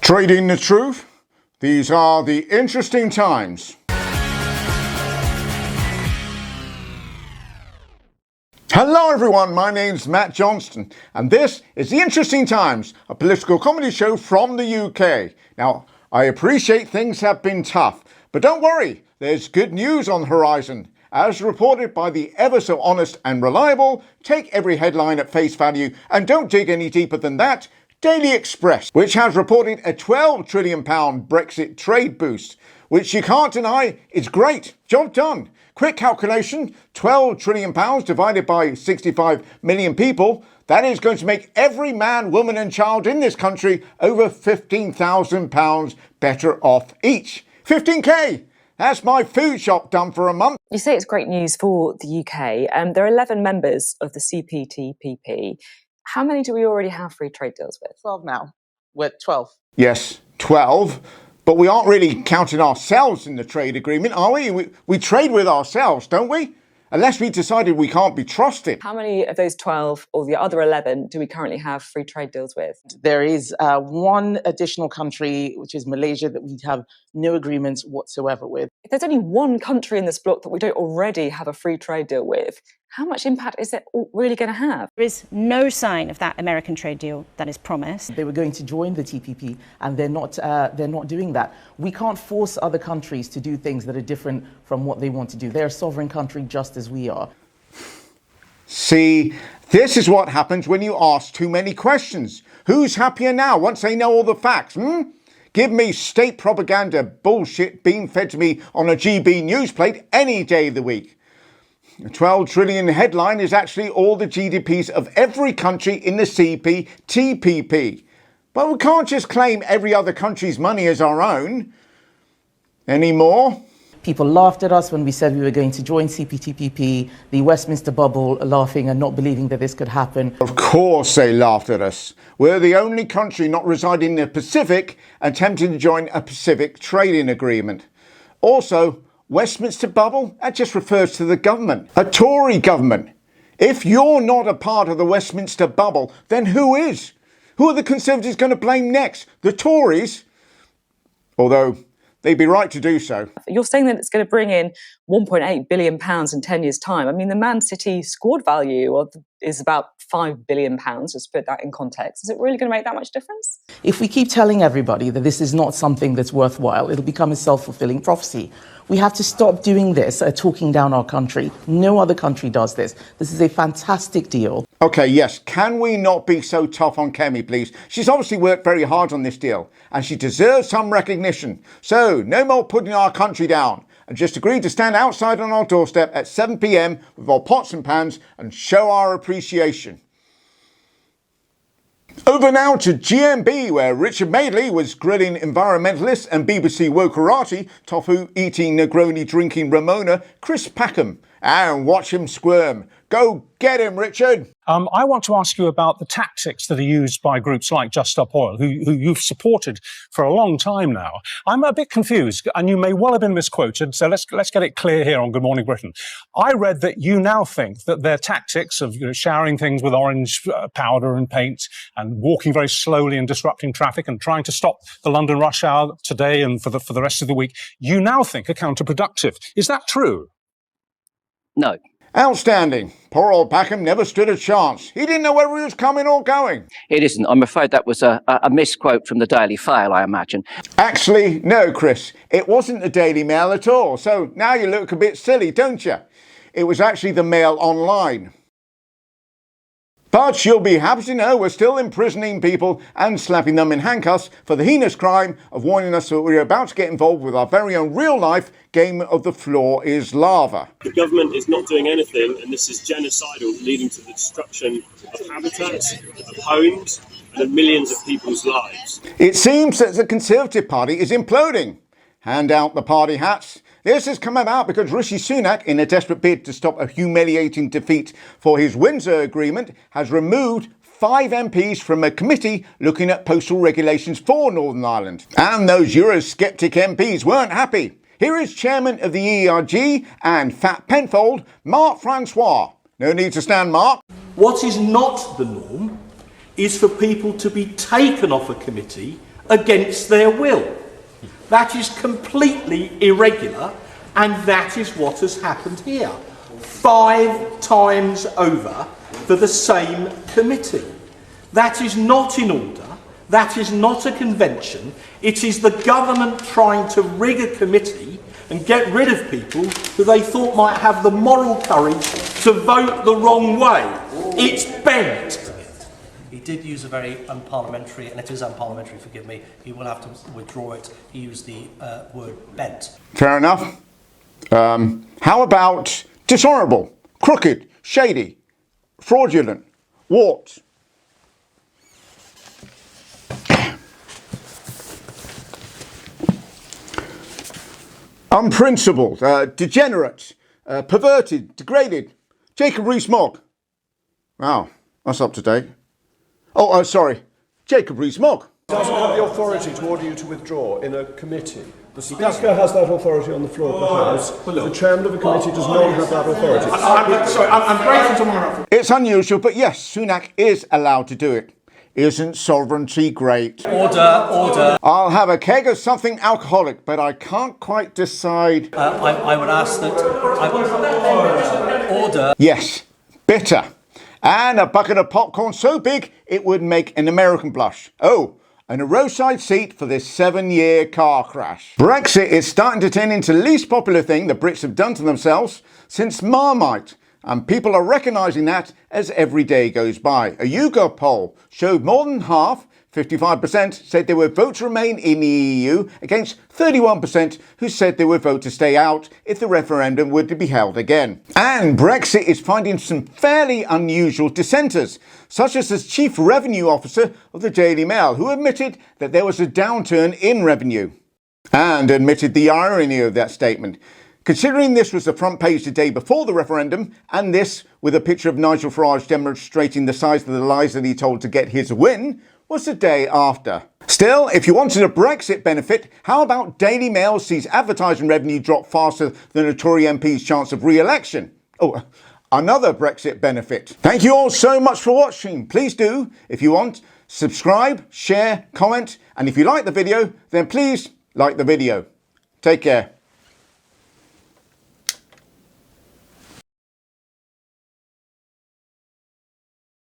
Trading the truth. These are the interesting times. Hello everyone, my name's Matt Johnston, and this is The Interesting Times, a political comedy show from the UK. Now, I appreciate things have been tough, but don't worry, there's good news on the horizon. As reported by the ever so honest and reliable, take every headline at face value and don't dig any deeper than that, Daily Express, which has reported a £12 trillion Brexit trade boost, which you can't deny is great. Job done. Quick calculation, £12 trillion divided by 65 million people, that is going to make every man, woman and child in this country over £15,000 better off each. 15k! That's my food shop done for a month. You say it's great news for the UK. There are 11 members of the CPTPP. How many do we already have free trade deals with? 12 now. We're 12. Yes, 12. But we aren't really counting ourselves in the trade agreement, are we? We trade with ourselves, don't we? Unless we decided we can't be trusted. How many of those 12 or the other 11 do we currently have free trade deals with? There is one additional country, which is Malaysia, that we have no agreements whatsoever with. If there's only one country in this bloc that we don't already have a free trade deal with, how much impact is it really going to have? There is no sign of that American trade deal that is promised. They were going to join the TPP, and they're not doing that. We can't force other countries to do things that are different from what they want to do. They're a sovereign country just as we are. See, this is what happens when you ask too many questions. Who's happier now once they know all the facts, Give me state propaganda bullshit being fed to me on a GB news plate any day of the week. The 12 trillion headline is actually all the GDPs of every country in the CPTPP. But we can't just claim every other country's money as our own anymore. People laughed at us when we said we were going to join CPTPP, the Westminster bubble laughing and not believing that this could happen. Of course they laughed at us. We're the only country not residing in the Pacific attempting to join a Pacific trading agreement. Also, Westminster bubble, that just refers to the government, a Tory government. If you're not a part of the Westminster bubble, then who is? Who are the Conservatives going to blame next? The Tories? Although they'd be right to do so. You're saying that it's going to bring in £1.8 billion in 10 years' time. I mean, the Man City squad value is about £5 billion, just put that in context. Is it really going to make that much difference? If we keep telling everybody that this is not something that's worthwhile, it'll become a self-fulfilling prophecy. We have to stop doing this, talking down our country. No other country does this. This is a fantastic deal. Okay, yes, can we not be so tough on Kemi, please? She's obviously worked very hard on this deal, and she deserves some recognition. So, no more putting our country down, and just agree to stand outside on our doorstep at 7 p.m. with our pots and pans and show our appreciation. Over now to GMB, where Richard Madeley was grilling environmentalists and BBC wokerati, tofu eating Negroni drinking Ramona, Chris Packham, and watch him squirm. Go get him, Richard. I want to ask you about the tactics that are used by groups like Just Stop Oil, who you've supported for a long time now. I'm a bit confused, and you may well have been misquoted, so let's get it clear here on Good Morning Britain. I read that you now think that their tactics of showering things with orange powder and paint and walking very slowly and disrupting traffic and trying to stop the London rush hour today and for the rest of the week, you now think are counterproductive. Is that true? No. Outstanding. Poor old Packham never stood a chance. He didn't know whether he was coming or going. It isn't. I'm afraid that was a misquote from the Daily Fail, I imagine. Actually, no, Chris. It wasn't the Daily Mail at all. So now you look a bit silly, don't you? It was actually the Mail Online. But you'll be happy to know we're still imprisoning people and slapping them in handcuffs for the heinous crime of warning us that we're about to get involved with our very own real-life game of the floor is lava. The government is not doing anything, and this is genocidal, leading to the destruction of habitats, of homes, and of millions of people's lives. It seems that the Conservative Party is imploding. Hand out the party hats. This has come about because Rishi Sunak, in a desperate bid to stop a humiliating defeat for his Windsor Agreement, has removed 5 MPs from a committee looking at postal regulations for Northern Ireland. And those Eurosceptic MPs weren't happy. Here is Chairman of the ERG and Fat Penfold, Mark Francois. No need to stand, Mark. What is not the norm is for people to be taken off a committee against their will. That is completely irregular, and that is what has happened here. 5 times over for the same committee. That is not in order. That is not a convention. It is the government trying to rig a committee and get rid of people who they thought might have the moral courage to vote the wrong way. It's bent. He did use a very unparliamentary, and it is unparliamentary, forgive me, he will have to withdraw it. He used the word bent. Fair enough. How about dishonourable, crooked, shady, fraudulent, warped? Unprincipled, degenerate, perverted, degraded. Jacob Rees-Mogg. Wow, that's up to date. Oh, sorry, Jacob Rees-Mogg. Doesn't have the authority to order you to withdraw in a committee. The Speaker has that authority on the floor of the House. The Chairman of the committee does not have that authority. I'm grateful to my... It's unusual, but yes, Sunak is allowed to do it. Isn't sovereignty great? Order. I'll have a keg of something alcoholic, but I can't quite decide. I would ask that... Order. Yes, bitter. And a bucket of popcorn so big it would make an American blush. Oh, and a roadside seat for this 7-year car crash. Brexit is starting to turn into the least popular thing the Brits have done to themselves since Marmite. And people are recognising that as every day goes by. A YouGov poll showed more than half, 55%, said they would vote to remain in the EU, against 31% who said they would vote to stay out if the referendum were to be held again. And Brexit is finding some fairly unusual dissenters, such as the Chief Revenue Officer of the Daily Mail, who admitted that there was a downturn in revenue. And admitted the irony of that statement. Considering this was the front page the day before the referendum, and this with a picture of Nigel Farage demonstrating the size of the lies that he told to get his win, was the day after. Still, if you wanted a Brexit benefit, how about Daily Mail sees advertising revenue drop faster than a Tory MP's chance of re-election? Oh, another Brexit benefit. Thank you all so much for watching. Please do, if you want, subscribe, share, comment, and if you like the video, then please like the video. Take care.